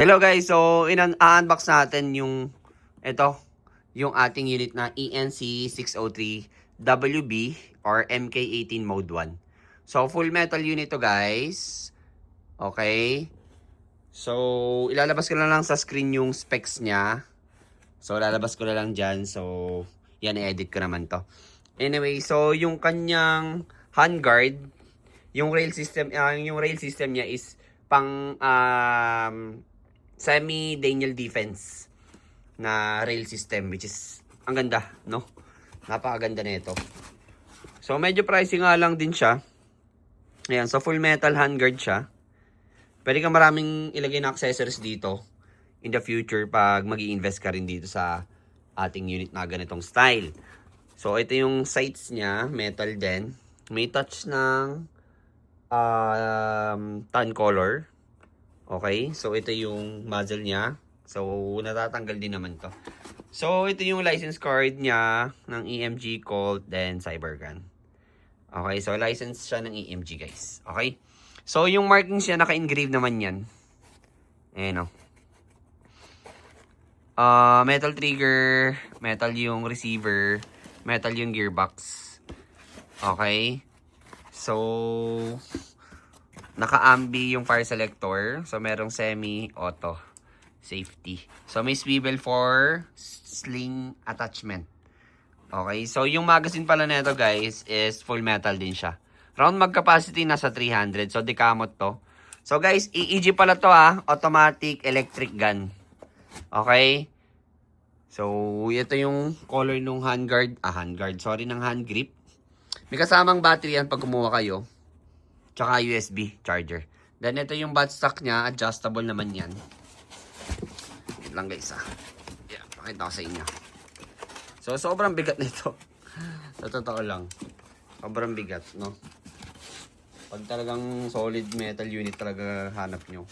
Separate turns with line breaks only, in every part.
Hello guys, so unbox natin yung ating unit na ENC603WB or MK18 Mode 1. So full metal unit to guys. Okay. So ilalabas ko na lang sa screen yung specs niya. So lalabas ko na lang dyan. So yan, i-edit ko naman to. Anyway, so yung kanyang handguard, yung rail system niya is pang semi-Daniel defense na rail system, which is ang ganda, no? Napakaganda nito. So medyo pricey nga lang din siya. Ayan, so full metal handguard siya. Pwede kang maraming ilagay na accessories dito in the future pag mag-i-invest ka rin dito sa ating unit na ganitong style. So ito yung sights niya, metal din. May touch ng tan color. Okay, so ito yung muzzle niya. So, natatanggal din naman to. So, ito yung license card niya ng EMG, Colt, then Cybergun. Okay, so license siya ng EMG guys. Okay, so yung markings niya, naka-engrave naman yan. Ayan o. Metal trigger, metal yung receiver, metal yung gearbox. Okay, so naka-ambi yung fire selector. So, merong semi-auto safety. So, may swivel for sling attachment. Okay. So, yung magazine pala nito guys is full metal din siya. Round mag capacity nasa 300. So, decamot to. So, guys, EEG pala to automatic electric gun. Okay. So, ito yung color nung handguard. Ng hand grip. May kasamang battery yan pag kumuha kayo. Tsaka USB charger. Then, ito yung buttstock niya. Adjustable naman yan. Wait lang guys Yan, pakita ko sa inyo. So, sobrang bigat nito. Sa totoo lang. Sobrang bigat, no? Pag talagang solid metal unit talaga hanap nyo,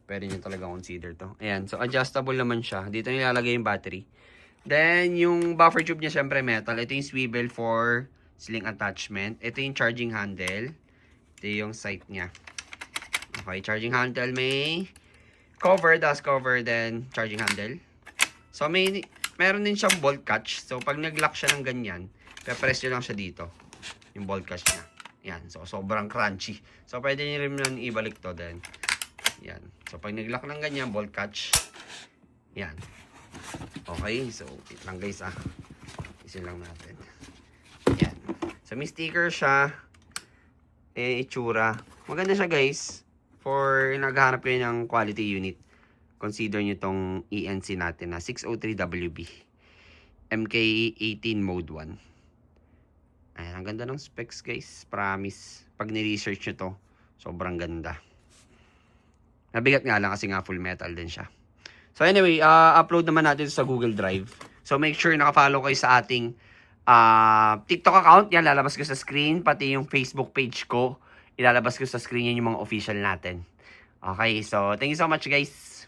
pwede nyo talaga consider to. Ayan, so adjustable naman siya. Dito nilalagay yung battery. Then, yung buffer tube niya syempre metal. Ito yung swivel for sling attachment. Ito yung charging handle. Ito yung sight niya. Okay, charging handle may cover, dust cover, then charging handle. So, meron din siyang bolt catch. So, pag nag-lock siya ng ganyan, pe-press nyo lang siya dito. Yung bolt catch niya. Yan. So, sobrang crunchy. So, pwede nyo rin lang ibalik to then. Yan. So, pag nag-lock ng ganyan, bolt catch. Yan. Okay. So, wait lang guys Isin lang natin. Yan. So, may sticker siya. Itsura. Maganda siya guys. For naghahanap kayo ng quality unit, consider nyo tong ENC natin na 603WB MK18 Mode 1. Ayan, ang ganda ng specs guys. Promise. Pag ni-research nyo to, sobrang ganda. Nabigat nga lang kasi nga full metal din siya. So anyway, upload naman natin sa Google Drive. So make sure nakafollow kayo sa ating TikTok account. Yan, lalabas ko sa screen. Pati yung Facebook page ko, ilalabas ko sa screen yan yung mga official natin. Okay, so thank you so much guys.